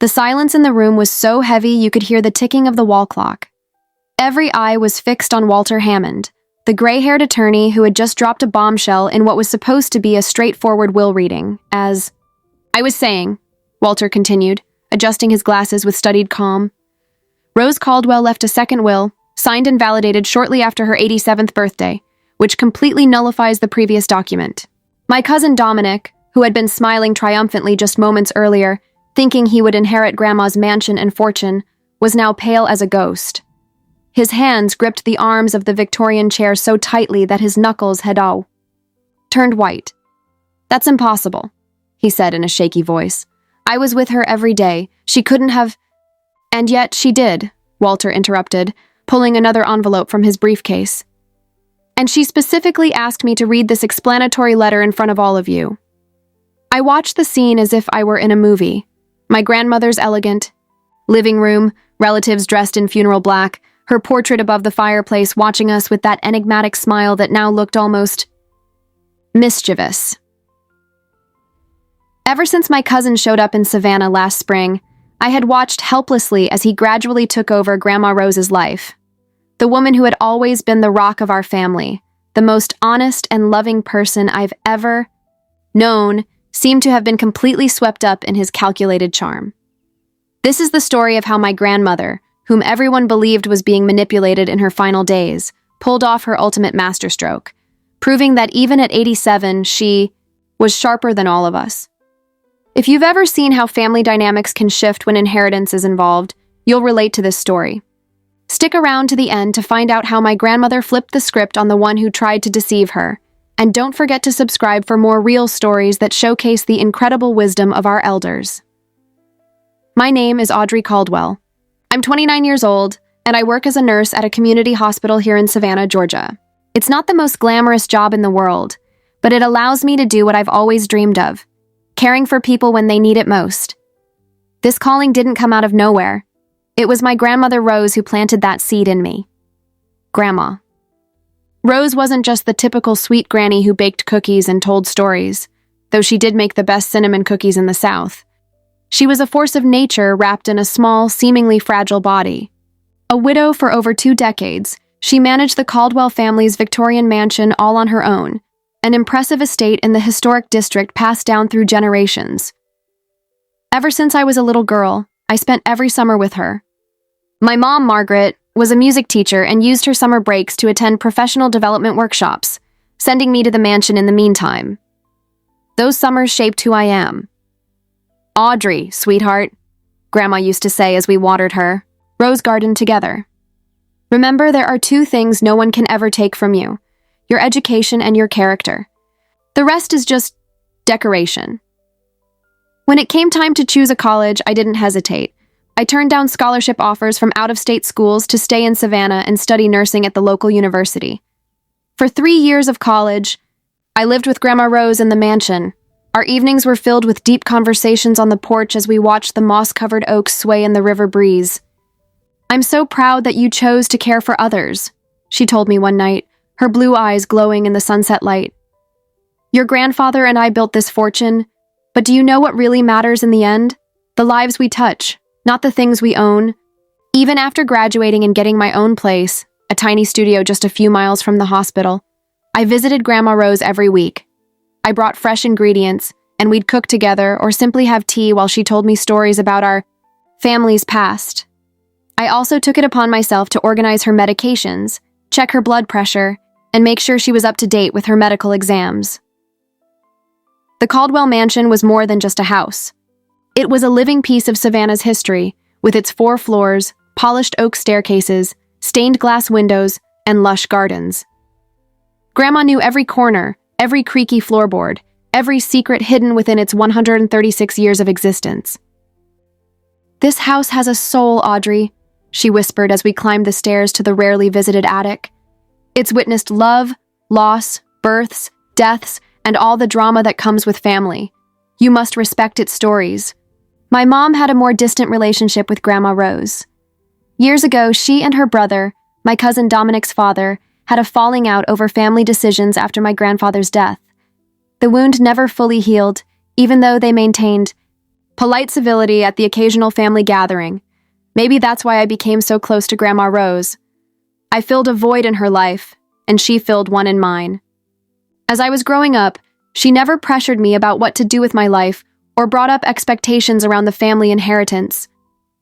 The silence in the room was so heavy you could hear the ticking of the wall clock. Every eye was fixed on Walter Hammond, the gray-haired attorney who had just dropped a bombshell in what was supposed to be a straightforward will reading. As I was saying, Walter continued, adjusting his glasses with studied calm, Rose Caldwell left a second will, signed and validated shortly after her 87th birthday, which completely nullifies the previous document. My cousin Dominic, who had been smiling triumphantly just moments earlier, thinking he would inherit Grandma's mansion and fortune, was now pale as a ghost. His hands gripped the arms of the Victorian chair so tightly that his knuckles had turned white. "That's impossible," he said in a shaky voice. "I was with her every day. She couldn't have—" "And yet she did," Walter interrupted, pulling another envelope from his briefcase. "And she specifically asked me to read this explanatory letter in front of all of you." I watched the scene as if I were in a movie. My grandmother's elegant living room, relatives dressed in funeral black, her portrait above the fireplace watching us with that enigmatic smile that now looked almost mischievous. Ever since my cousin showed up in Savannah last spring, I had watched helplessly as he gradually took over Grandma Rose's life. The woman who had always been the rock of our family, the most honest and loving person I've ever known, seemed to have been completely swept up in his calculated charm. This is the story of how my grandmother, whom everyone believed was being manipulated in her final days, pulled off her ultimate masterstroke, proving that even at 87, she was sharper than all of us. If you've ever seen how family dynamics can shift when inheritance is involved, you'll relate to this story. Stick around to the end to find out how my grandmother flipped the script on the one who tried to deceive her. And don't forget to subscribe for more real stories that showcase the incredible wisdom of our elders. My name is Audrey Caldwell. I'm 29 years old, and I work as a nurse at a community hospital here in Savannah, Georgia. It's not the most glamorous job in the world, but it allows me to do what I've always dreamed of, caring for people when they need it most. This calling didn't come out of nowhere. It was my grandmother Rose who planted that seed in me. Grandma. Rose wasn't just the typical sweet granny who baked cookies and told stories, though she did make the best cinnamon cookies in the South. She was a force of nature wrapped in a small, seemingly fragile body. A widow for over 2 decades, she managed the Caldwell family's Victorian mansion all on her own, an impressive estate in the historic district passed down through generations. Ever since I was a little girl, I spent every summer with her. My mom, Margaret, was a music teacher and used her summer breaks to attend professional development workshops, sending me to the mansion in the meantime. Those summers shaped who I am. "Audrey, sweetheart," Grandma used to say as we watered her, rose garden together. "Remember, there are 2 things no one can ever take from you: your education and your character. The rest is just decoration." When it came time to choose a college, I didn't hesitate. I turned down scholarship offers from out-of-state schools to stay in Savannah and study nursing at the local university. For 3 years of college, I lived with Grandma Rose in the mansion. Our evenings were filled with deep conversations on the porch as we watched the moss-covered oaks sway in the river breeze. "I'm so proud that you chose to care for others," she told me one night, her blue eyes glowing in the sunset light. "Your grandfather and I built this fortune, but do you know what really matters in the end? The lives we touch, not the things we own." Even after graduating and getting my own place, a tiny studio just a few miles from the hospital, I visited Grandma Rose every week. I brought fresh ingredients, and we'd cook together or simply have tea while she told me stories about our family's past. I also took it upon myself to organize her medications, check her blood pressure, and make sure she was up to date with her medical exams. The Caldwell Mansion was more than just a house. It was a living piece of Savannah's history, with its 4 floors, polished oak staircases, stained glass windows, and lush gardens. Grandma knew every corner, every creaky floorboard, every secret hidden within its 136 years of existence. "This house has a soul, Audrey," she whispered as we climbed the stairs to the rarely visited attic. "It's witnessed love, loss, births, deaths, and all the drama that comes with family. You must respect its stories." My mom had a more distant relationship with Grandma Rose. Years ago, she and her brother, my cousin Dominic's father, had a falling out over family decisions after my grandfather's death. The wound never fully healed, even though they maintained polite civility at the occasional family gathering. Maybe that's why I became so close to Grandma Rose. I filled a void in her life, and she filled one in mine. As I was growing up, she never pressured me about what to do with my life or brought up expectations around the family inheritance.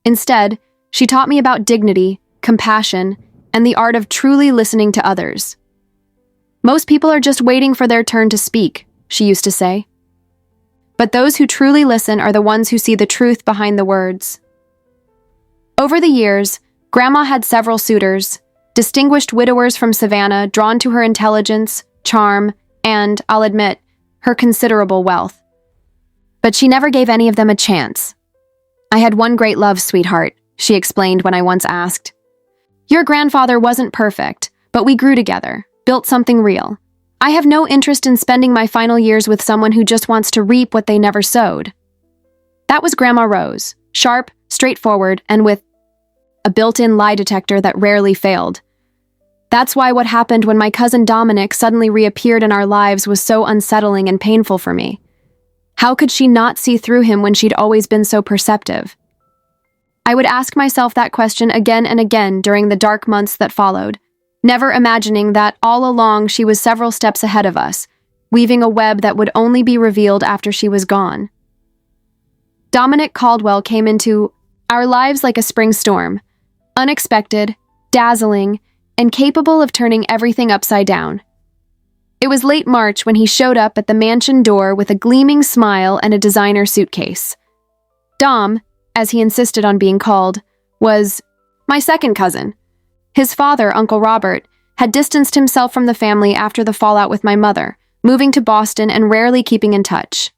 Instead, she taught me about dignity, compassion, and the art of truly listening to others. Most people are just waiting for their turn to speak, she used to say. But those who truly listen are the ones who see the truth behind the words. Over the years, Grandma had several suitors, distinguished widowers from Savannah drawn to her intelligence, charm, and, I'll admit, her considerable wealth. But she never gave any of them a chance. I had one great love, sweetheart, she explained when I once asked. Your grandfather wasn't perfect, but we grew together, built something real. I have no interest in spending my final years with someone who just wants to reap what they never sowed. That was Grandma Rose, sharp, straightforward, and with a built-in lie detector that rarely failed. That's why what happened when my cousin Dominic suddenly reappeared in our lives was so unsettling and painful for me. How could she not see through him when she'd always been so perceptive? I would ask myself that question again and again during the dark months that followed, never imagining that all along she was several steps ahead of us, weaving a web that would only be revealed after she was gone. Dominic Caldwell came into our lives like a spring storm, unexpected, dazzling, and capable of turning everything upside down. It was late March when he showed up at the mansion door with a gleaming smile and a designer suitcase. Dom, as he insisted on being called, was my second cousin. His father, Uncle Robert, had distanced himself from the family after the fallout with my mother, moving to Boston and rarely keeping in touch.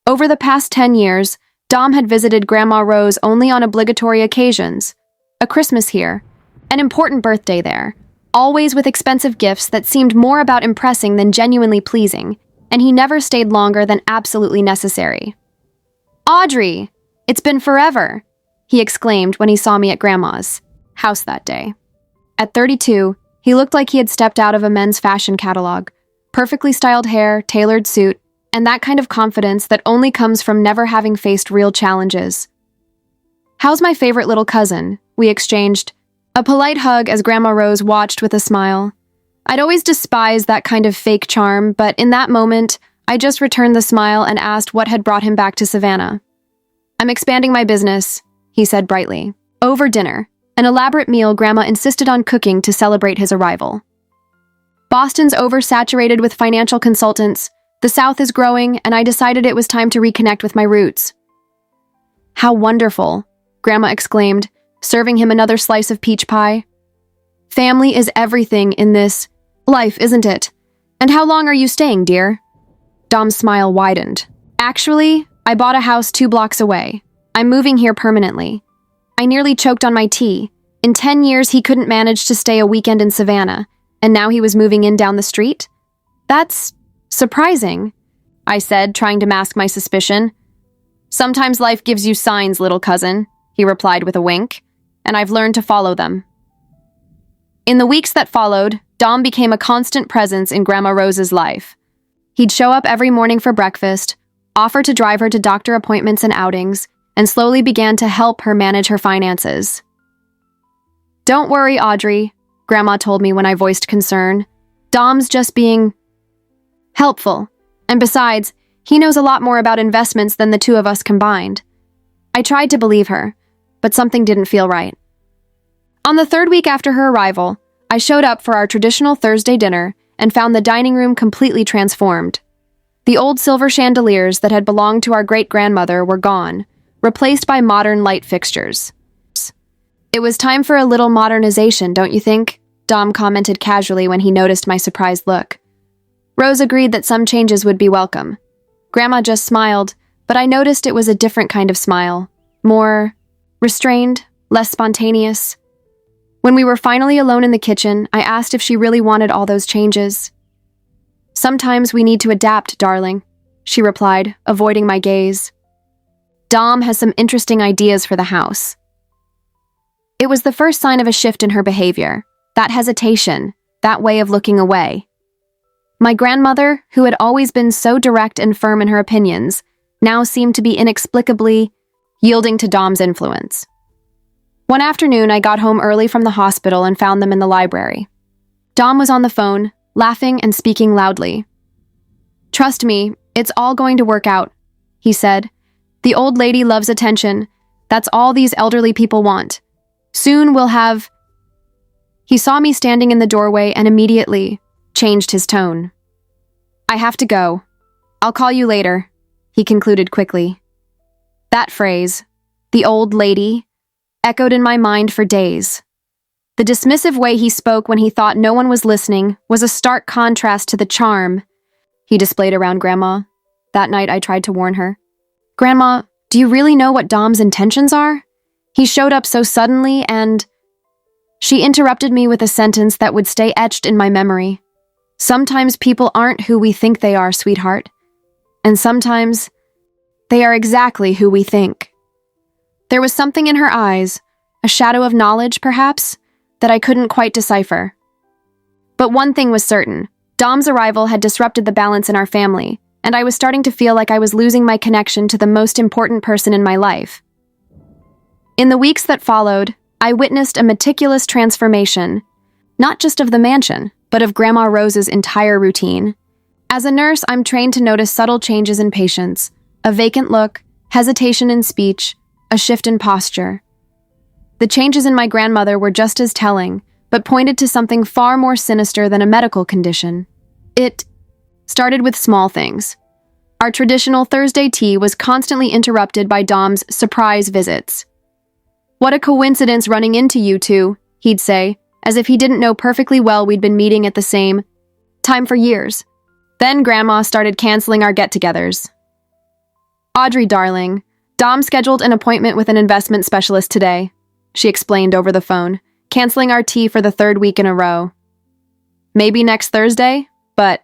Over the past 10 years, Dom had visited Grandma Rose only on obligatory occasions, a Christmas here, an important birthday there, always with expensive gifts that seemed more about impressing than genuinely pleasing, and he never stayed longer than absolutely necessary. Audrey! It's been forever, he exclaimed when he saw me at Grandma's house that day. At 32, he looked like he had stepped out of a men's fashion catalog, perfectly styled hair, tailored suit, and that kind of confidence that only comes from never having faced real challenges. How's my favorite little cousin? We exchanged a polite hug as Grandma Rose watched with a smile. I'd always despised that kind of fake charm, but in that moment, I just returned the smile and asked what had brought him back to Savannah. I'm expanding my business, he said brightly. Over dinner, an elaborate meal Grandma insisted on cooking to celebrate his arrival. Boston's oversaturated with financial consultants, the South is growing, and I decided it was time to reconnect with my roots. How wonderful, Grandma exclaimed, serving him another slice of peach pie. Family is everything in this life, isn't it? And how long are you staying, dear? Dom's smile widened. Actually, I bought a house 2 blocks away. I'm moving here permanently. I nearly choked on my tea. In 10 years, he couldn't manage to stay a weekend in Savannah, and now he was moving in down the street? That's surprising, I said, trying to mask my suspicion. Sometimes life gives you signs, little cousin, he replied with a wink, and I've learned to follow them. In the weeks that followed, Dom became a constant presence in Grandma Rose's life. He'd show up every morning for breakfast, offer to drive her to doctor appointments and outings, and slowly began to help her manage her finances. Don't worry, Audrey, Grandma told me when I voiced concern. Dom's just being helpful, and besides, he knows a lot more about investments than the two of us combined. I tried to believe her, but something didn't feel right. On the 3rd week after her arrival, I showed up for our traditional Thursday dinner and found the dining room completely transformed. The old silver chandeliers that had belonged to our great-grandmother were gone, replaced by modern light fixtures. It was time for a little modernization, don't you think? Dom commented casually when he noticed my surprised look. Rose agreed that some changes would be welcome. Grandma just smiled, but I noticed it was a different kind of smile. More restrained, less spontaneous. When we were finally alone in the kitchen, I asked if she really wanted all those changes. Sometimes we need to adapt, darling, she replied, avoiding my gaze. Dom has some interesting ideas for the house. It was the first sign of a shift in her behavior, that hesitation, that way of looking away. My grandmother, who had always been so direct and firm in her opinions, now seemed to be inexplicably yielding to Dom's influence. One afternoon, I got home early from the hospital and found them in the library. Dom was on the phone, laughing and speaking loudly. "Trust me, it's all going to work out," he said. "The old lady loves attention. That's all these elderly people want. Soon we'll have—" He saw me standing in the doorway and immediately changed his tone. "I have to go. I'll call you later," he concluded quickly. That phrase, "the old lady," echoed in my mind for days. The dismissive way he spoke when he thought no one was listening was a stark contrast to the charm he displayed around Grandma. That night I tried to warn her. "Grandma, do you really know what Dom's intentions are? He showed up so suddenly and—" She interrupted me with a sentence that would stay etched in my memory. "Sometimes people aren't who we think they are, sweetheart. And sometimes they are exactly who we think." There was something in her eyes, a shadow of knowledge, perhaps, that I couldn't quite decipher. But one thing was certain. Dom's arrival had disrupted the balance in our family, and I was starting to feel like I was losing my connection to the most important person in my life. In the weeks that followed, I witnessed a meticulous transformation, not just of the mansion, but of Grandma Rose's entire routine. As a nurse, I'm trained to notice subtle changes in patients, a vacant look, hesitation in speech, a shift in posture. The changes in my grandmother were just as telling, but pointed to something far more sinister than a medical condition. It started with small things. Our traditional Thursday tea was constantly interrupted by Dom's surprise visits. "What a coincidence running into you two," he'd say, as if he didn't know perfectly well we'd been meeting at the same time for years. Then Grandma started canceling our get-togethers. "Audrey, darling, Dom scheduled an appointment with an investment specialist today," she explained over the phone, canceling our tea for the third week in a row. Maybe next Thursday, but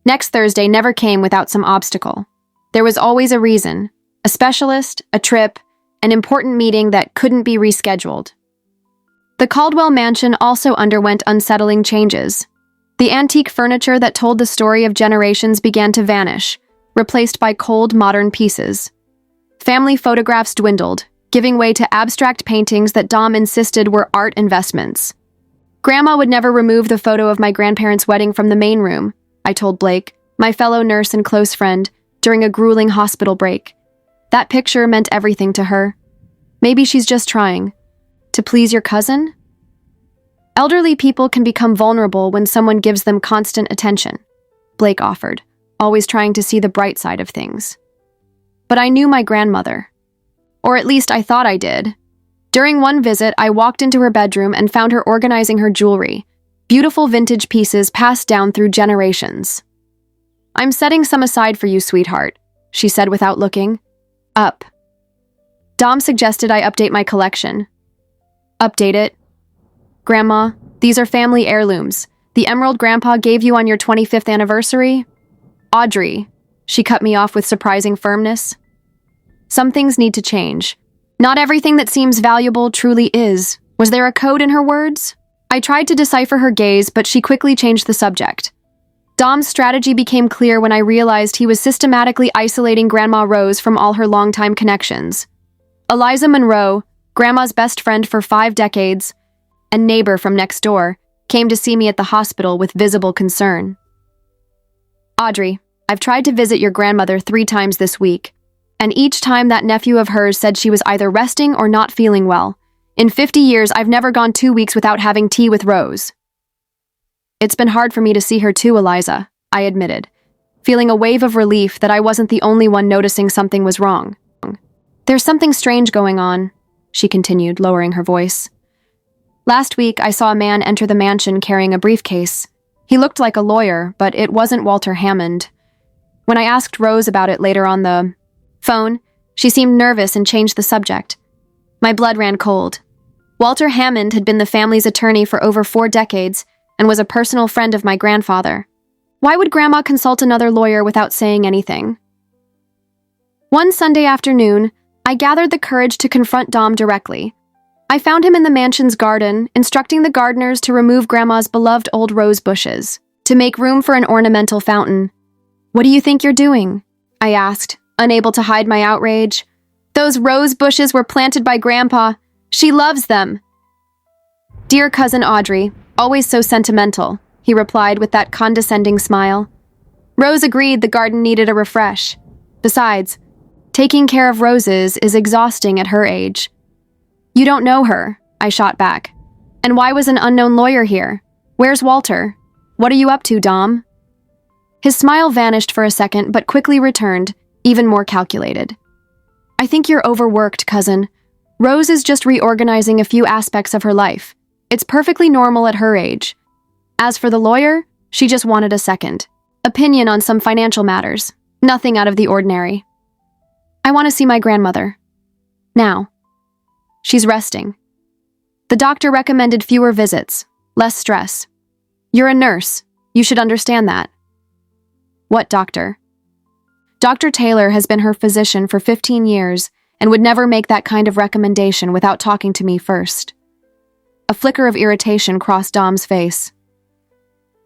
next Thursday never came without some obstacle. There was always a reason, a specialist, a trip, an important meeting that couldn't be rescheduled. The Caldwell mansion also underwent unsettling changes. The antique furniture that told the story of generations began to vanish, replaced by cold, modern pieces. Family photographs dwindled, giving way to abstract paintings that Dom insisted were art investments. Grandma would never remove the photo of my grandparents' wedding from the main room, I told Blake, my fellow nurse and close friend, during a grueling hospital break. That picture meant everything to her. Maybe she's just trying to please your cousin? Elderly people can become vulnerable when someone gives them constant attention, Blake offered, always trying to see the bright side of things. But I knew my grandmother. Or at least I thought I did. During one visit, I walked into her bedroom and found her organizing her jewelry, beautiful vintage pieces passed down through generations. "I'm setting some aside for you, sweetheart," she said without looking. "Up." Dom suggested I update my collection. "Update it?" "Grandma, these are family heirlooms. The emerald Grandpa gave you on your 25th anniversary?" "Audrey," she cut me off with surprising firmness. "Some things need to change. Not everything that seems valuable truly is." Was there a code in her words? I tried to decipher her gaze, but she quickly changed the subject. Dom's strategy became clear when I realized he was systematically isolating Grandma Rose from all her longtime connections. Eliza Monroe, Grandma's best friend for 5 decades, and neighbor from next door, came to see me at the hospital with visible concern. "Audrey, I've tried to visit your grandmother 3 times this week, and each time that nephew of hers said she was either resting or not feeling well. In 50 years, I've never gone 2 weeks without having tea with Rose." "It's been hard for me to see her too, Eliza," I admitted, feeling a wave of relief that I wasn't the only one noticing something was wrong. "There's something strange going on," she continued, lowering her voice. "Last week, I saw a man enter the mansion carrying a briefcase. He looked like a lawyer, but it wasn't Walter Hammond. When I asked Rose about it later on the phone, she seemed nervous and changed the subject. My blood ran cold. Walter Hammond had been the family's attorney for over 4 decades and was a personal friend of my grandfather. Why would Grandma consult another lawyer without saying anything? One Sunday afternoon, I gathered the courage to confront Dom directly. I found him in the mansion's garden, instructing the gardeners to remove Grandma's beloved old rose bushes, to make room for an ornamental fountain. "What do you think you're doing?" I asked, unable to hide my outrage. Those rose bushes were planted by Grandpa. She loves them. Dear Cousin Audrey, always so sentimental, he replied with that condescending smile. Rose agreed the garden needed a refresh. Besides, taking care of roses is exhausting at her age. You don't know her, I shot back. And why was an unknown lawyer here? Where's Walter? What are you up to, Dom? His smile vanished for a second, but quickly returned, even more calculated. I think you're overworked, cousin. Rose is just reorganizing a few aspects of her life. It's perfectly normal at her age. As for the lawyer, she just wanted a second opinion on some financial matters. Nothing out of the ordinary. I want to see my grandmother. Now. She's resting. The doctor recommended fewer visits, less stress. You're a nurse. You should understand that. What doctor? Dr. Taylor has been her physician for 15 years and would never make that kind of recommendation without talking to me first. A flicker of irritation crossed Dom's face.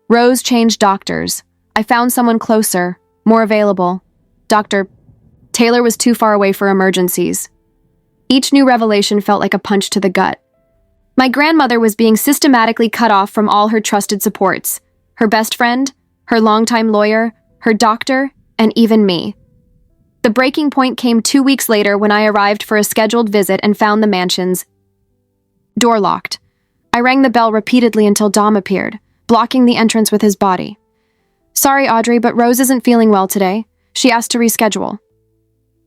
Rose changed doctors. I found someone closer, more available. Dr. Taylor was too far away for emergencies. Each new revelation felt like a punch to the gut. My grandmother was being systematically cut off from all her trusted supports. Her best friend, her longtime lawyer, her doctor, and even me. The breaking point came 2 weeks later when I arrived for a scheduled visit and found the mansion's door locked. I rang the bell repeatedly until Dom appeared, blocking the entrance with his body. Sorry, Audrey, but Rose isn't feeling well today. She asked to reschedule.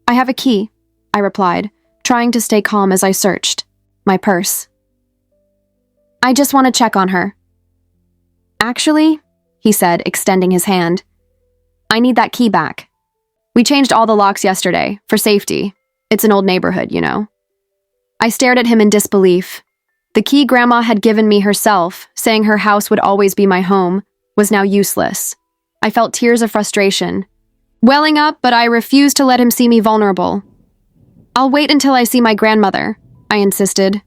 I have a key, I replied, trying to stay calm as I searched my purse. I just want to check on her. Actually, he said, extending his hand, I need that key back. We changed all the locks yesterday, for safety. It's an old neighborhood, you know. I stared at him in disbelief. The key Grandma had given me herself, saying her house would always be my home, was now useless. I felt tears of frustration, welling up, but I refused to let him see me vulnerable. I'll wait until I see my grandmother, I insisted.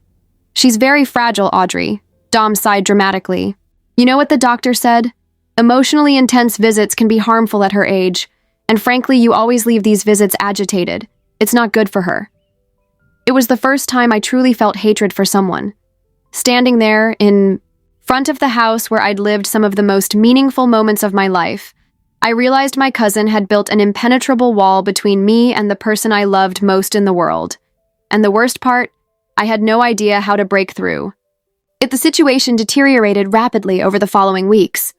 She's very fragile, Audrey. Dom sighed dramatically. You know what the doctor said? Emotionally intense visits can be harmful at her age, and frankly, you always leave these visits agitated. It's not good for her. It was the first time I truly felt hatred for someone. Standing there in front of the house where I'd lived some of the most meaningful moments of my life, I realized my cousin had built an impenetrable wall between me and the person I loved most in the world. And the worst part, I had no idea how to break through. The situation deteriorated rapidly over the following weeks.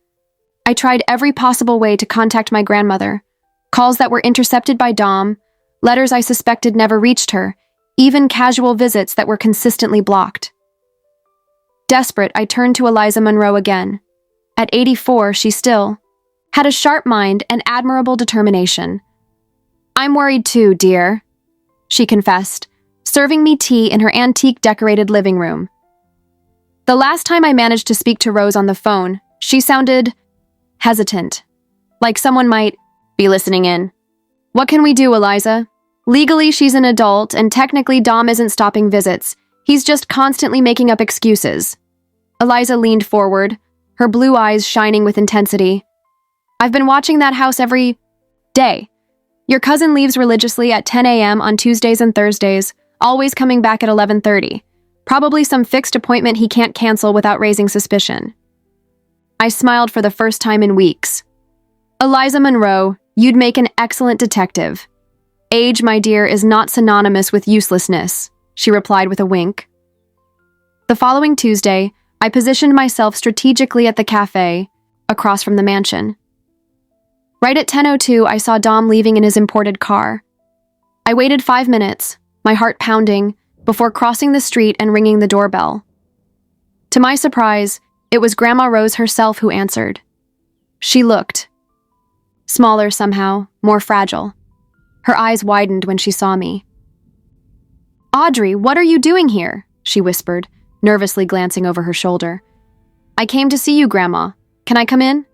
I tried every possible way to contact my grandmother. Calls that were intercepted by Dom, letters I suspected never reached her, even casual visits that were consistently blocked. Desperate, I turned to Eliza Monroe again. At 84, she still had a sharp mind and admirable determination. I'm worried too, dear, she confessed, serving me tea in her antique-decorated living room. The last time I managed to speak to Rose on the phone, she sounded hesitant, like someone might be listening in. What can we do, Eliza? Legally, she's an adult, and technically Dom isn't stopping visits. He's just constantly making up excuses. Eliza leaned forward, her blue eyes shining with intensity. I've been watching that house every day. Your cousin leaves religiously at 10 a.m. on Tuesdays and Thursdays, always coming back at 11:30. Probably some fixed appointment he can't cancel without raising suspicion. I smiled for the first time in weeks. Eliza Monroe, you'd make an excellent detective. Age, my dear, is not synonymous with uselessness, she replied with a wink. The following Tuesday, I positioned myself strategically at the cafe, across from the mansion. Right at 10:02, I saw Dom leaving in his imported car. I waited 5 minutes, my heart pounding, before crossing the street and ringing the doorbell. To my surprise, it was Grandma Rose herself who answered. She looked smaller somehow, more fragile. Her eyes widened when she saw me. Audrey, what are you doing here? She whispered, nervously glancing over her shoulder. I came to see you, Grandma. Can I come in?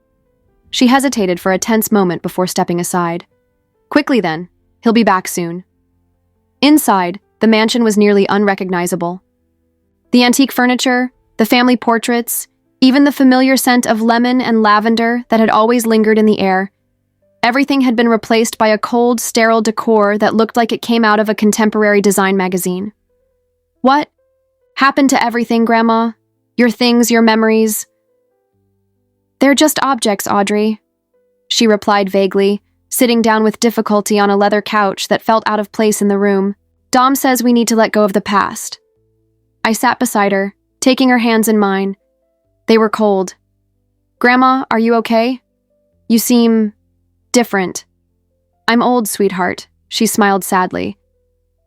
She hesitated for a tense moment before stepping aside. Quickly then, he'll be back soon. Inside, the mansion was nearly unrecognizable. The antique furniture, the family portraits, even the familiar scent of lemon and lavender that had always lingered in the air, Everything had been replaced by a cold, sterile decor that looked like it came out of a contemporary design magazine. What happened to everything, Grandma? Your things, your memories? They're just objects, Audrey, she replied vaguely, sitting down with difficulty on a leather couch that felt out of place in the room. Dom says we need to let go of the past. I sat beside her, taking her hands in mine. They were cold. Grandma, are you okay? You seem different. I'm old, sweetheart, she smiled sadly.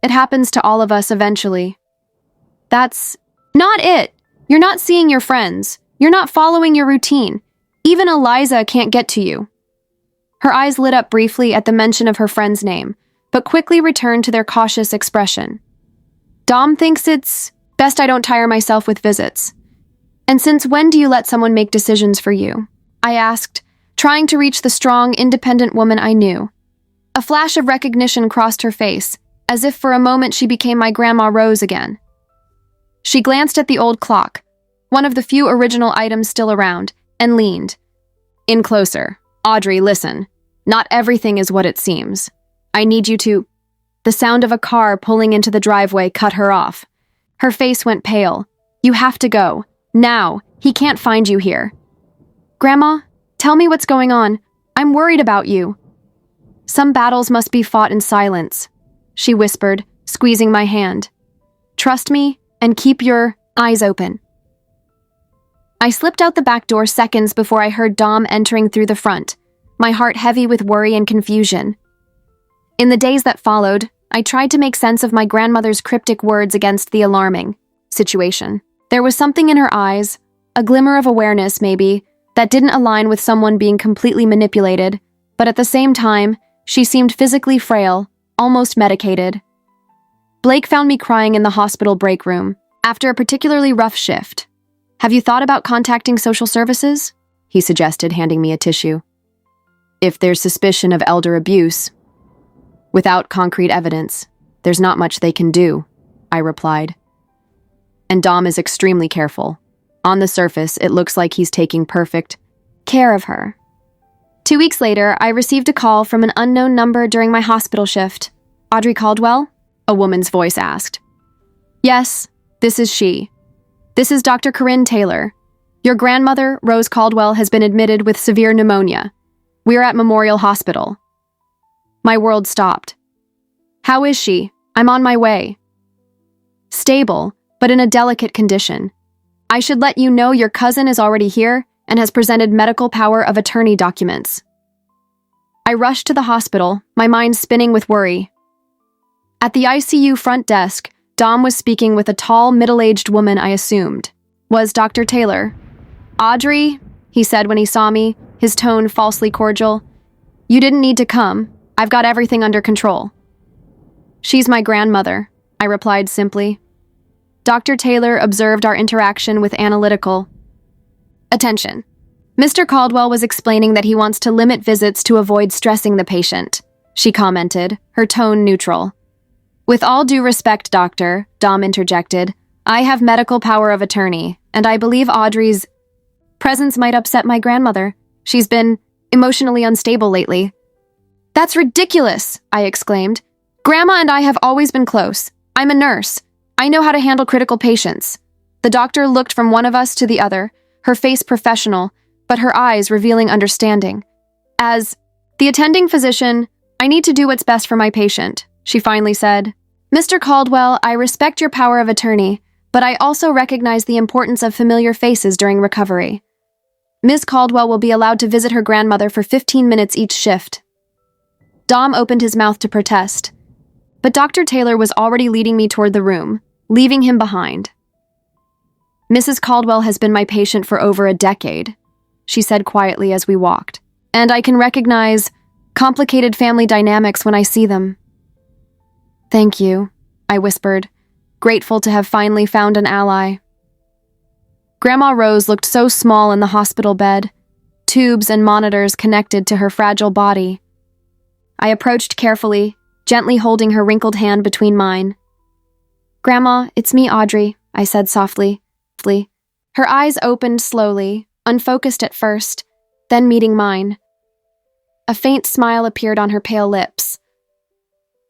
It happens to all of us eventually. That's not it. You're not seeing your friends. You're not following your routine. Even Eliza can't get to you. Her eyes lit up briefly at the mention of her friend's name, but quickly returned to their cautious expression. Dom thinks it's best I don't tire myself with visits. And since when do you let someone make decisions for you? I asked, trying to reach the strong, independent woman I knew. A flash of recognition crossed her face, as if for a moment she became my Grandma Rose again. She glanced at the old clock, one of the few original items still around, and leaned in closer. Audrey, listen. Not everything is what it seems. I need you to... The sound of a car pulling into the driveway cut her off. Her face went pale. You have to go. Now. He can't find you here. Grandma, tell me what's going on. I'm worried about you. Some battles must be fought in silence, she whispered, squeezing my hand. Trust me and keep your eyes open. I slipped out the back door seconds before I heard Dom entering through the front, my heart heavy with worry and confusion. In the days that followed, I tried to make sense of my grandmother's cryptic words against the alarming situation. There was something in her eyes, a glimmer of awareness maybe, that didn't align with someone being completely manipulated, but at the same time, she seemed physically frail, almost medicated. Blake found me crying in the hospital break room, after a particularly rough shift. Have you thought about contacting social services? He suggested, handing me a tissue. If there's suspicion of elder abuse, without concrete evidence, there's not much they can do, I replied. And Dom is extremely careful. On the surface, it looks like he's taking perfect care of her. 2 weeks later, I received a call from an unknown number during my hospital shift. Audrey Caldwell? A woman's voice asked. Yes, this is she. This is Dr. Corinne Taylor. Your grandmother, Rose Caldwell, has been admitted with severe pneumonia. We're at Memorial Hospital. My world stopped. How is she? I'm on my way. Stable, but in a delicate condition. I should let you know your cousin is already here and has presented medical power of attorney documents. I rushed to the hospital, my mind spinning with worry. At the ICU front desk, Dom was speaking with a tall, middle-aged woman I assumed was Dr. Taylor. Audrey, he said when he saw me, his tone falsely cordial. You didn't need to come. I've got everything under control. She's my grandmother, I replied simply. Dr. Taylor observed our interaction with analytical attention. Mr. Caldwell was explaining that he wants to limit visits to avoid stressing the patient, she commented, her tone neutral. With all due respect, doctor, Dom interjected, I have medical power of attorney, and I believe Audrey's presence might upset my grandmother. She's been emotionally unstable lately. That's ridiculous, I exclaimed. Grandma and I have always been close. I'm a nurse. I know how to handle critical patients. The doctor looked from one of us to the other, her face professional, but her eyes revealing understanding. As the attending physician, I need to do what's best for my patient, she finally said. Mr. Caldwell, I respect your power of attorney, but I also recognize the importance of familiar faces during recovery. Ms. Caldwell will be allowed to visit her grandmother for 15 minutes each shift. Dom opened his mouth to protest, but Dr. Taylor was already leading me toward the room, leaving him behind. Mrs. Caldwell has been my patient for over a decade, she said quietly as we walked, and I can recognize complicated family dynamics when I see them. Thank you, I whispered, grateful to have finally found an ally. Grandma Rose looked so small in the hospital bed, tubes and monitors connected to her fragile body. I approached carefully, gently holding her wrinkled hand between mine. Grandma, it's me, Audrey, I said softly. Her eyes opened slowly, unfocused at first, then meeting mine. A faint smile appeared on her pale lips.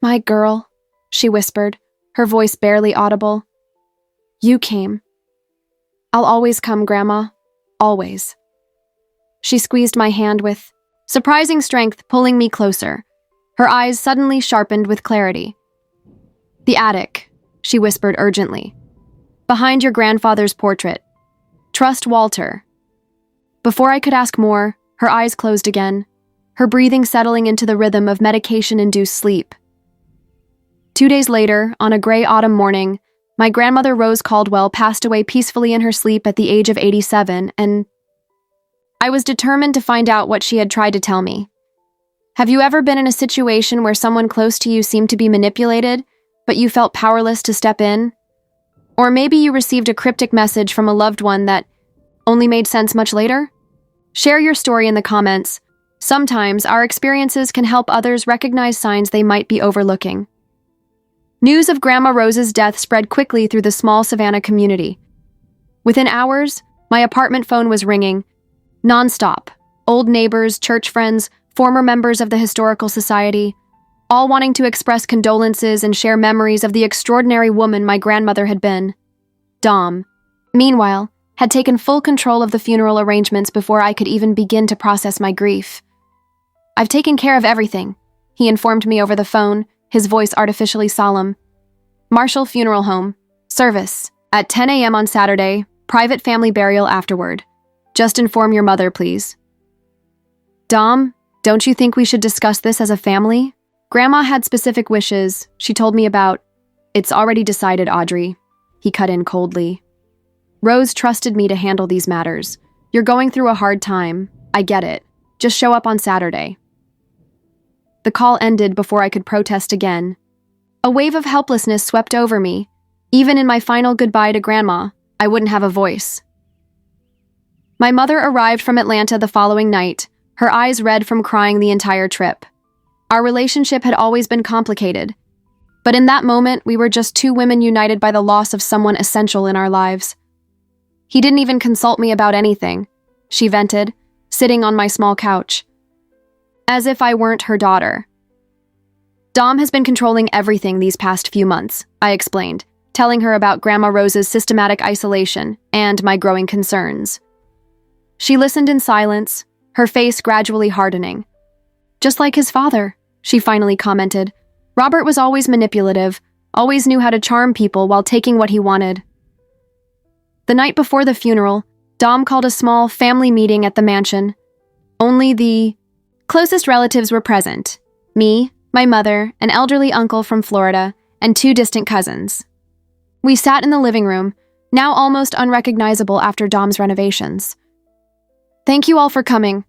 "My girl," she whispered, her voice barely audible. "You came." "I'll always come, Grandma. Always." She squeezed my hand with surprising strength, pulling me closer. Her eyes suddenly sharpened with clarity. "The attic," she whispered urgently. "Behind your grandfather's portrait. Trust Walter." Before I could ask more, her eyes closed again, her breathing settling into the rhythm of medication-induced sleep. 2 days later, on a gray autumn morning, my grandmother Rose Caldwell passed away peacefully in her sleep at the age of 87, and I was determined to find out what she had tried to tell me. Have you ever been in a situation where someone close to you seemed to be manipulated, but you felt powerless to step in? Or maybe you received a cryptic message from a loved one that only made sense much later? Share your story in the comments. Sometimes our experiences can help others recognize signs they might be overlooking. News of Grandma Rose's death spread quickly through the small Savannah community. Within hours, my apartment phone was ringing, nonstop. Old neighbors, church friends, former members of the Historical Society, all wanting to express condolences and share memories of the extraordinary woman my grandmother had been. Dom, meanwhile, had taken full control of the funeral arrangements before I could even begin to process my grief. "I've taken care of everything," he informed me over the phone, his voice artificially solemn. "Marshall Funeral Home. Service. At 10 a.m. on Saturday. Private family burial afterward. Just inform your mother, please." "Dom, don't you think we should discuss this as a family? Grandma had specific wishes she told me about." "It's already decided, Audrey," he cut in coldly. "Rose trusted me to handle these matters. You're going through a hard time. I get it. Just show up on Saturday." The call ended before I could protest again. A wave of helplessness swept over me. Even in my final goodbye to Grandma, I wouldn't have a voice. My mother arrived from Atlanta the following night, her eyes red from crying the entire trip. Our relationship had always been complicated, but in that moment, we were just two women united by the loss of someone essential in our lives. "He didn't even consult me about anything," she vented, sitting on my small couch. As if I weren't her daughter. "Dom has been controlling everything these past few months," I explained, telling her about Grandma Rose's systematic isolation and my growing concerns. She listened in silence, her face gradually hardening. "Just like his father," she finally commented. "Robert was always manipulative, always knew how to charm people while taking what he wanted." The night before the funeral, Dom called a small family meeting at the mansion. Only the closest relatives were present: me, my mother, an elderly uncle from Florida, and 2 distant cousins. We sat in the living room, now almost unrecognizable after Dom's renovations. "Thank you all for coming,"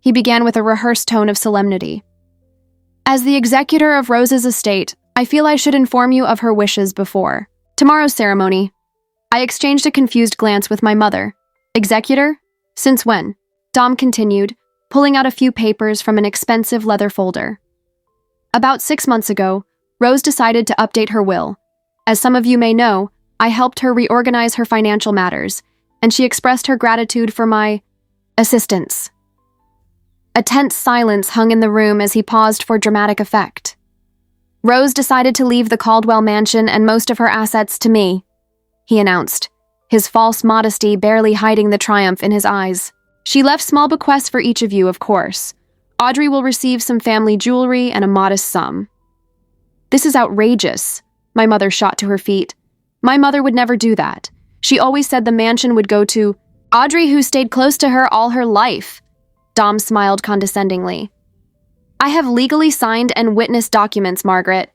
he began with a rehearsed tone of solemnity. "As the executor of Rose's estate, I feel I should inform you of her wishes before tomorrow's ceremony." I exchanged a confused glance with my mother. "Executor? Since when?" Dom continued, pulling out a few papers from an expensive leather folder. "About 6 months ago, Rose decided to update her will. As some of you may know, I helped her reorganize her financial matters, and she expressed her gratitude for my assistance." A tense silence hung in the room as he paused for dramatic effect. "Rose decided to leave the Caldwell mansion and most of her assets to me," he announced, his false modesty barely hiding the triumph in his eyes. "She left small bequests for each of you, of course. Audrey will receive some family jewelry and a modest sum." "This is outrageous," my mother shot to her feet. "My mother would never do that. She always said the mansion would go to Audrey, who stayed close to her all her life." Dom smiled condescendingly. "I have legally signed and witnessed documents, Margaret.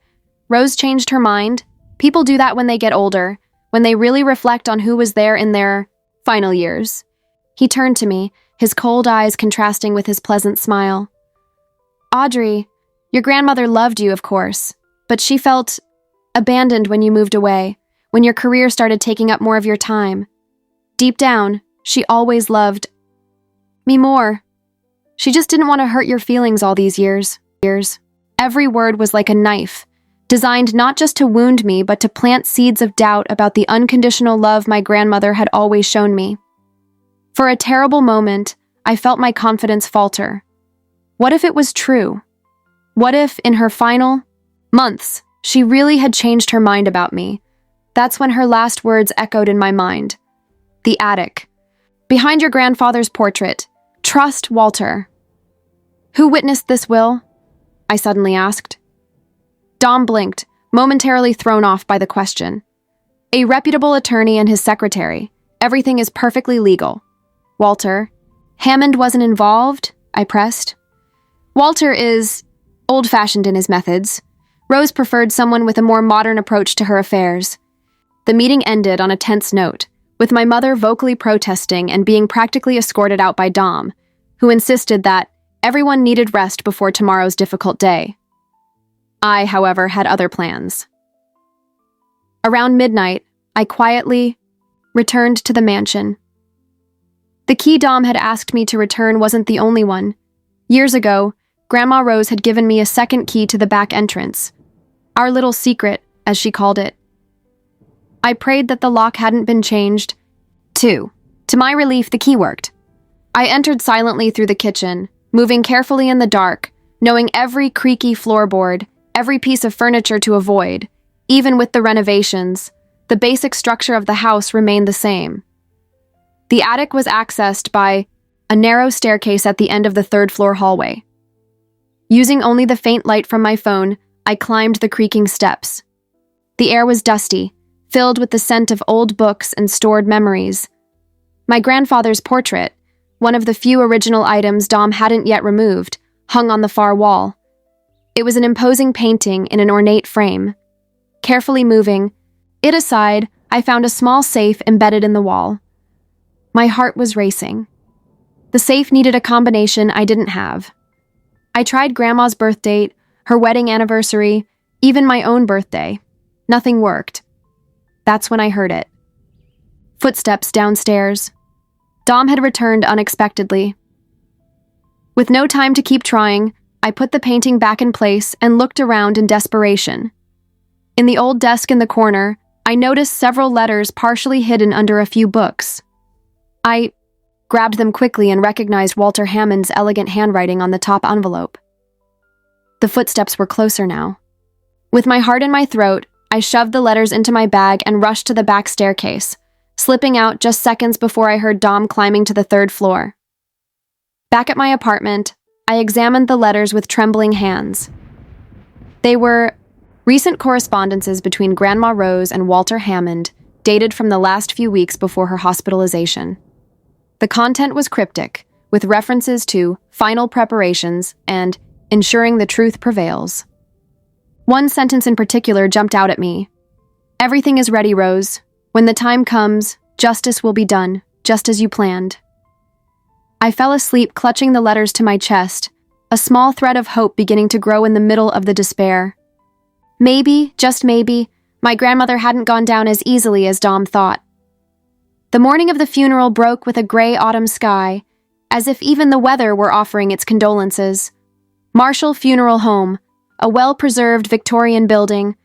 Rose changed her mind. People do that when they get older, when they really reflect on who was there in their final years." He turned to me, his cold eyes contrasting with his pleasant smile. "Audrey, your grandmother loved you, of course, but she felt abandoned when you moved away, when your career started taking up more of your time. Deep down, she always loved me more. She just didn't want to hurt your feelings all these years. Every word was like a knife, designed not just to wound me, but to plant seeds of doubt about the unconditional love my grandmother had always shown me. For a terrible moment, I felt my confidence falter. What if it was true? What if, in her final months, she really had changed her mind about me? That's when her last words echoed in my mind. The attic. Behind your grandfather's portrait. Trust Walter. Who witnessed this will? I suddenly asked. Dom blinked, momentarily thrown off by the question. A reputable attorney and his secretary. Everything is perfectly legal. Walter. Hammond wasn't involved? I pressed. Walter is old-fashioned in his methods. Rose preferred someone with a more modern approach to her affairs. The meeting ended on a tense note, with my mother vocally protesting and being practically escorted out by Dom, who insisted that everyone needed rest before tomorrow's difficult day. I, however, had other plans. Around midnight, I quietly returned to the mansion. The key Dom had asked me to return wasn't the only one. Years ago, Grandma Rose had given me a second key to the back entrance. Our little secret, as she called it. I prayed that the lock hadn't been changed. 2. To my relief, the key worked. I entered silently through the kitchen, moving carefully in the dark, knowing every creaky floorboard, every piece of furniture to avoid. Even with the renovations, the basic structure of the house remained the same. The attic was accessed by a narrow staircase at the end of the third-floor hallway. Using only the faint light from my phone, I climbed the creaking steps. The air was dusty, filled with the scent of old books and stored memories. My grandfather's portrait, one of the few original items Dom hadn't yet removed, hung on the far wall. It was an imposing painting in an ornate frame. Carefully moving it aside, I found a small safe embedded in the wall. My heart was racing. The safe needed a combination I didn't have. I tried Grandma's birth date, her wedding anniversary, even my own birthday. Nothing worked. That's when I heard it. Footsteps downstairs. Dom had returned unexpectedly. With no time to keep trying, I put the painting back in place and looked around in desperation. In the old desk in the corner, I noticed several letters partially hidden under a few books. I grabbed them quickly and recognized Walter Hammond's elegant handwriting on the top envelope. The footsteps were closer now. With my heart in my throat, I shoved the letters into my bag and rushed to the back staircase, slipping out just seconds before I heard Dom climbing to the third floor. Back at my apartment, I examined the letters with trembling hands. They were recent correspondences between Grandma Rose and Walter Hammond, dated from the last few weeks before her hospitalization. The content was cryptic, with references to final preparations and ensuring the truth prevails. One sentence in particular jumped out at me. Everything is ready, Rose. When the time comes, justice will be done, just as you planned. I fell asleep clutching the letters to my chest, a small thread of hope beginning to grow in the middle of the despair. Maybe, just maybe, my grandmother hadn't gone down as easily as Dom thought. The morning of the funeral broke with a gray autumn sky, as if even the weather were offering its condolences. Marshall Funeral Home, a well-preserved Victorian building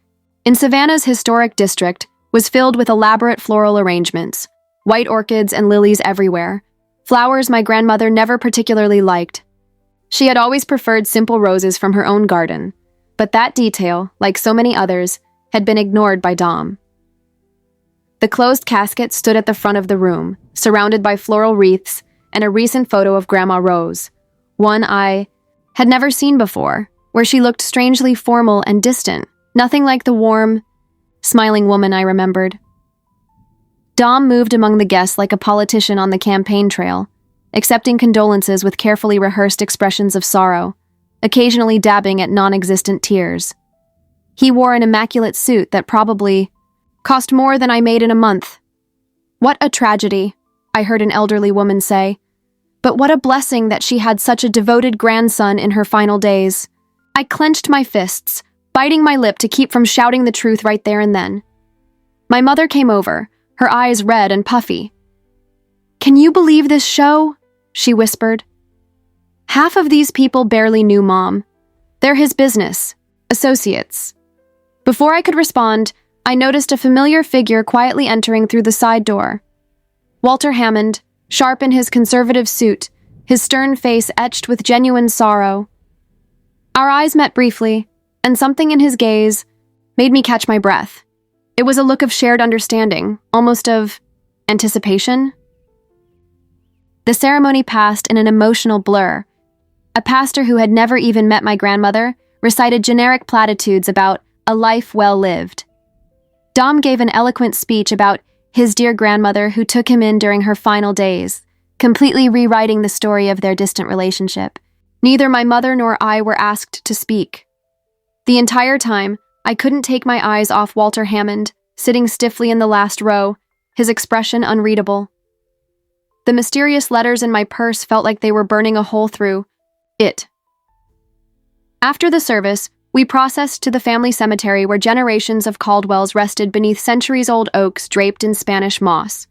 in Savannah's historic district, was filled with elaborate floral arrangements, white orchids and lilies everywhere, flowers my grandmother never particularly liked. She had always preferred simple roses from her own garden, but that detail, like so many others, had been ignored by Dom. The closed casket stood at the front of the room, surrounded by floral wreaths and a recent photo of Grandma Rose, one I had never seen before, where she looked strangely formal and distant, nothing like the warm, smiling woman I remembered. Dom moved among the guests like a politician on the campaign trail, accepting condolences with carefully rehearsed expressions of sorrow, occasionally dabbing at non-existent tears. He wore an immaculate suit that probably cost more than I made in a month. What a tragedy, I heard an elderly woman say. But what a blessing that she had such a devoted grandson in her final days. I clenched my fists, biting my lip to keep from shouting the truth right there and then. My mother came over, her eyes red and puffy. "Can you believe this show?" she whispered. Half of these people barely knew Mom. They're his business, associates. Before I could respond, I noticed a familiar figure quietly entering through the side door. Walter Hammond, sharp in his conservative suit, his stern face etched with genuine sorrow. Our eyes met briefly, and something in his gaze made me catch my breath. It was a look of shared understanding, almost of anticipation. The ceremony passed in an emotional blur. A pastor who had never even met my grandmother recited generic platitudes about a life well lived. Dom gave an eloquent speech about his dear grandmother who took him in during her final days, completely rewriting the story of their distant relationship. Neither my mother nor I were asked to speak. The entire time, I couldn't take my eyes off Walter Hammond, sitting stiffly in the last row, his expression unreadable. The mysterious letters in my purse felt like they were burning a hole through it. After the service, we processed to the family cemetery where generations of Caldwells rested beneath centuries-old oaks draped in Spanish moss.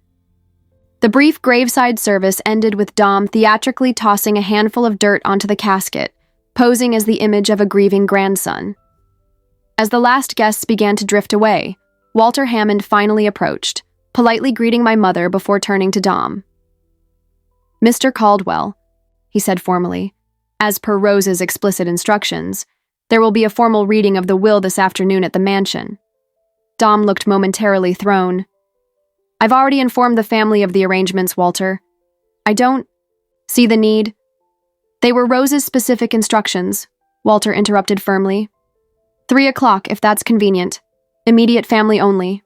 The brief graveside service ended with Dom theatrically tossing a handful of dirt onto the casket, posing as the image of a grieving grandson. As the last guests began to drift away, Walter Hammond finally approached, politely greeting my mother before turning to Dom. "Mr. Caldwell," he said formally, "as per Rose's explicit instructions, there will be a formal reading of the will this afternoon at the mansion." Dom looked momentarily thrown. "I've already informed the family of the arrangements, Walter. I don't see the need." "They were Rose's specific instructions," Walter interrupted firmly. 3:00, if that's convenient. Immediate family only."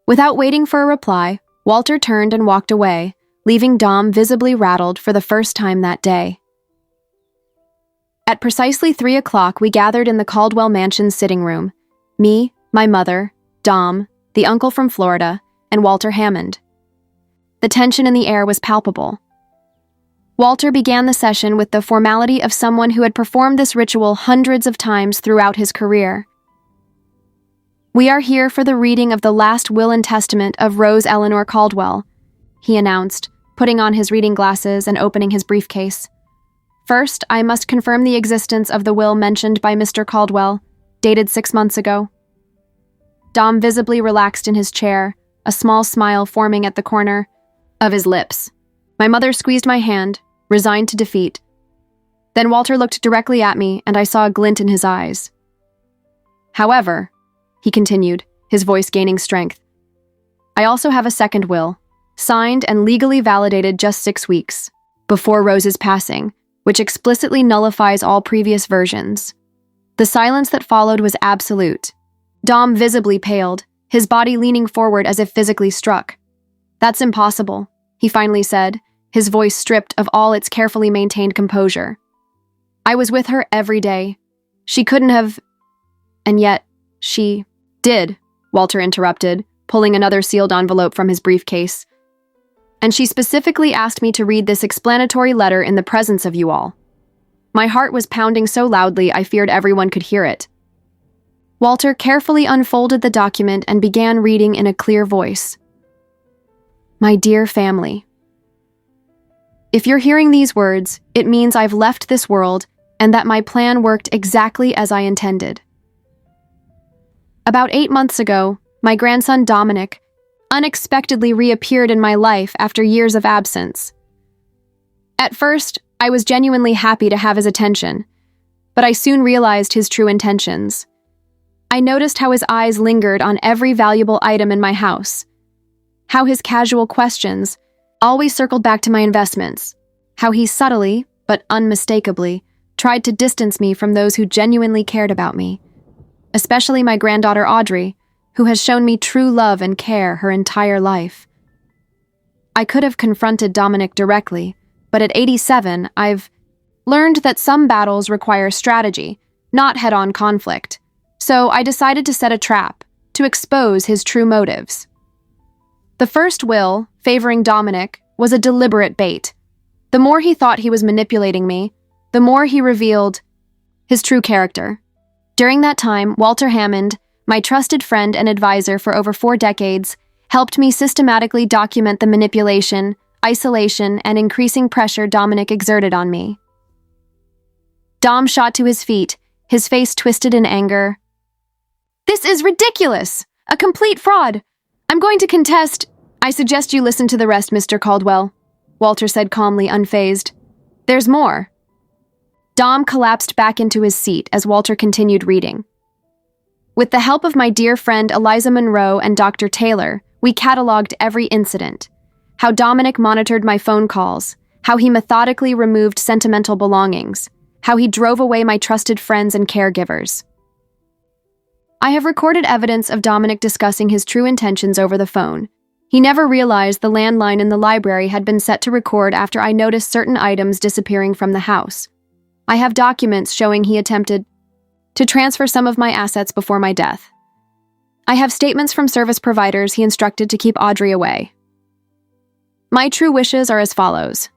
Without waiting for a reply, Walter turned and walked away, leaving Dom visibly rattled for the first time that day. At precisely 3:00, we gathered in the Caldwell Mansion's sitting room. Me, my mother, Dom, the uncle from Florida, and Walter Hammond. The tension in the air was palpable. Walter began the session with the formality of someone who had performed this ritual hundreds of times throughout his career. "We are here for the reading of the last will and testament of Rose Eleanor Caldwell," he announced, putting on his reading glasses and opening his briefcase. "First, I must confirm the existence of the will mentioned by Mr. Caldwell, dated 6 months ago." Dom visibly relaxed in his chair, a small smile forming at the corner of his lips. My mother squeezed my hand, resigned to defeat. Then Walter looked directly at me, and I saw a glint in his eyes. "However," he continued, his voice gaining strength, "I also have a second will, signed and legally validated just 6 weeks before Rose's passing, which explicitly nullifies all previous versions." The silence that followed was absolute. Dom visibly paled, his body leaning forward as if physically struck. "That's impossible," he finally said, his voice stripped of all its carefully maintained composure. "I was with her every day. She couldn't have... And yet, she did," Walter interrupted, pulling another sealed envelope from his briefcase. "And she specifically asked me to read this explanatory letter in the presence of you all." My heart was pounding so loudly I feared everyone could hear it. Walter carefully unfolded the document and began reading in a clear voice. "My dear family. If you're hearing these words, it means I've left this world and that my plan worked exactly as I intended. About 8 months ago, my grandson Dominic unexpectedly reappeared in my life after years of absence. At first, I was genuinely happy to have his attention, but I soon realized his true intentions. I noticed how his eyes lingered on every valuable item in my house, how his casual questions always circled back to my investments, how he subtly, but unmistakably, tried to distance me from those who genuinely cared about me, especially my granddaughter Audrey, who has shown me true love and care her entire life. I could have confronted Dominic directly, but at 87, I've learned that some battles require strategy, not head-on conflict, so I decided to set a trap, to expose his true motives. The first will, favoring Dominic, was a deliberate bait. The more he thought he was manipulating me, the more he revealed his true character. During that time, Walter Hammond, my trusted friend and advisor for over 4 decades, helped me systematically document the manipulation, isolation, and increasing pressure Dominic exerted on me. Dom shot to his feet, his face twisted in anger. "This is ridiculous! A complete fraud! I'm going to contest—" "I suggest you listen to the rest, Mr. Caldwell," Walter said calmly, unfazed. There's more. Dom collapsed back into his seat as Walter continued reading. With the help of my dear friend Eliza Monroe and Dr. Taylor, we cataloged every incident. How Dominic monitored my phone calls, how he methodically removed sentimental belongings, how he drove away my trusted friends and caregivers. I have recorded evidence of Dominic discussing his true intentions over the phone. He never realized the landline in the library had been set to record after I noticed certain items disappearing from the house. I have documents showing he attempted to transfer some of my assets before my death. I have statements from service providers he instructed to keep Audrey away. My true wishes are as follows.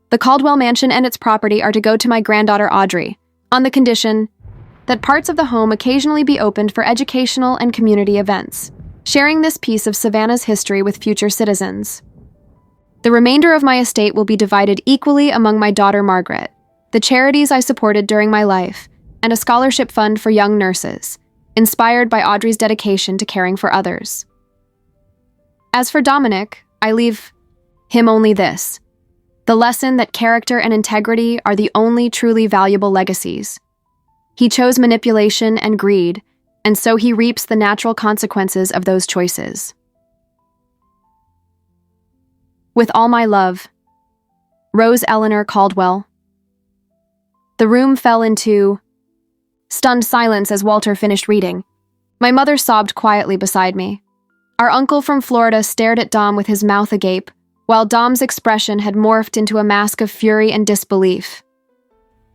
The Caldwell Mansion and its property are to go to my granddaughter Audrey, on the condition that parts of the home occasionally be opened for educational and community events, sharing this piece of Savannah's history with future citizens. The remainder of my estate will be divided equally among my daughter Margaret, the charities I supported during my life, and a scholarship fund for young nurses, inspired by Audrey's dedication to caring for others. As for Dominic, I leave him only this: the lesson that character and integrity are the only truly valuable legacies. He chose manipulation and greed, and so he reaps the natural consequences of those choices. With all my love, Rose Eleanor Caldwell. The room fell into stunned silence as Walter finished reading. My mother sobbed quietly beside me. Our uncle from Florida stared at Dom with his mouth agape, while Dom's expression had morphed into a mask of fury and disbelief.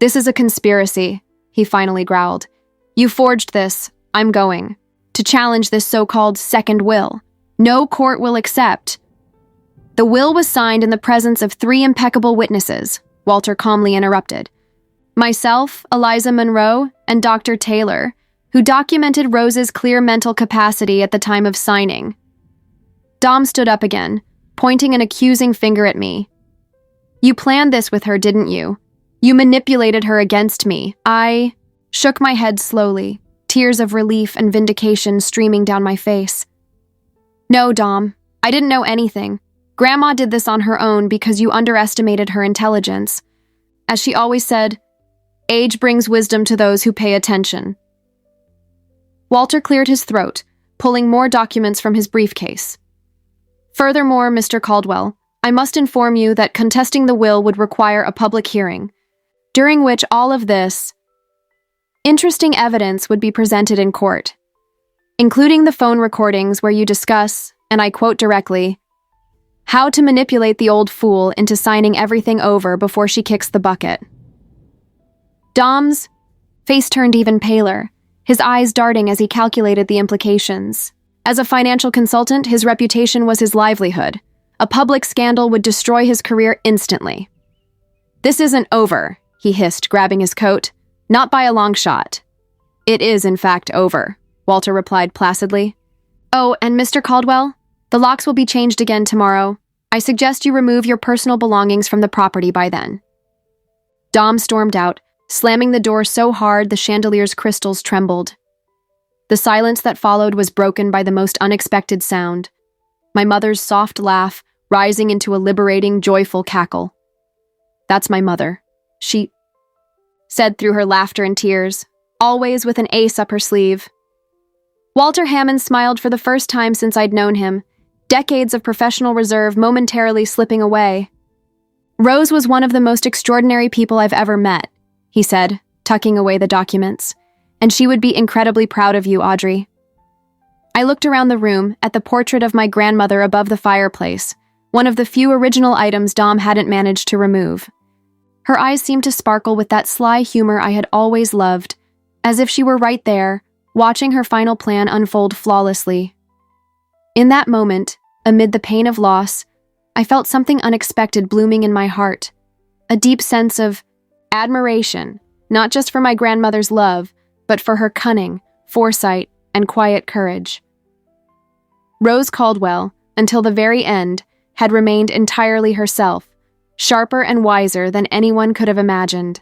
"This is a conspiracy," he finally growled. "You forged this. I'm going to challenge this so-called second will. No court will accept." "The will was signed in the presence of 3 impeccable witnesses," Walter calmly interrupted. "Myself, Eliza Monroe, and Dr. Taylor, who documented Rose's clear mental capacity at the time of signing." Dom stood up again, pointing an accusing finger at me. "You planned this with her, didn't you? You manipulated her against me." I shook my head slowly, tears of relief and vindication streaming down my face. "No, Dom, I didn't know anything. Grandma did this on her own because you underestimated her intelligence. As she always said, age brings wisdom to those who pay attention." Walter cleared his throat, pulling more documents from his briefcase. "Furthermore, Mr. Caldwell, I must inform you that contesting the will would require a public hearing, during which all of this interesting evidence would be presented in court, including the phone recordings where you discuss, and I quote directly, how to manipulate the old fool into signing everything over before she kicks the bucket." Dom's face turned even paler, his eyes darting as he calculated the implications. As a financial consultant, his reputation was his livelihood. A public scandal would destroy his career instantly. "This isn't over," he hissed, grabbing his coat. "Not by a long shot." "It is, in fact, over," Walter replied placidly. "Oh, and Mr. Caldwell, the locks will be changed again tomorrow. I suggest you remove your personal belongings from the property by then." Dom stormed out, slamming the door so hard the chandelier's crystals trembled. The silence that followed was broken by the most unexpected sound: my mother's soft laugh rising into a liberating, joyful cackle. "That's my mother," she said through her laughter and tears, always with an ace up her sleeve. Walter Hammond smiled for the first time since I'd known him, decades of professional reserve momentarily slipping away. "Rose was one of the most extraordinary people I've ever met," he said, tucking away the documents. "And she would be incredibly proud of you, Audrey." I looked around the room at the portrait of my grandmother above the fireplace, one of the few original items Dom hadn't managed to remove. Her eyes seemed to sparkle with that sly humor I had always loved, as if she were right there, watching her final plan unfold flawlessly. In that moment, amid the pain of loss, I felt something unexpected blooming in my heart, a deep sense of admiration, not just for my grandmother's love, but for her cunning, foresight, and quiet courage. Rose Caldwell, until the very end, had remained entirely herself, sharper and wiser than anyone could have imagined.